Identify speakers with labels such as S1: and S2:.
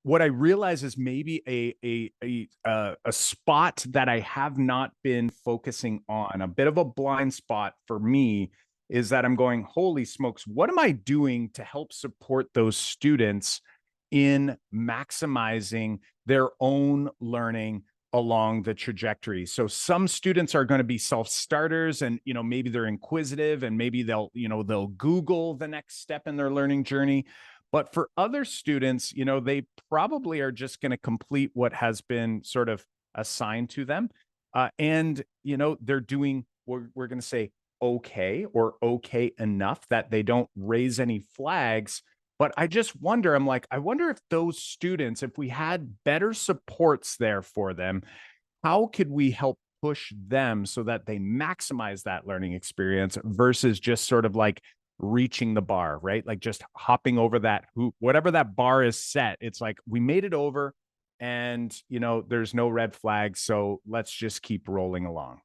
S1: what I realize is maybe a spot that I have not been focusing on, a bit of a blind spot for me, is that I'm going, holy smokes, what am I doing to help support those students in maximizing their own learning along the trajectory? So some students are going to be self-starters, and maybe they're inquisitive, and maybe they'll Google the next step in their learning journey. But for other students, they probably are just going to complete what has been sort of assigned to them. And, they're doing, we're going to say, okay, or okay enough that they don't raise any flags. But I just wonder, I'm like, I wonder if those students, if we had better supports there for them, how could we help push them so that they maximize that learning experience versus just sort of like reaching the bar, right? Like just hopping over that hoop, whatever that bar is set. It's like we made it over and, there's no red flags. So let's just keep rolling along.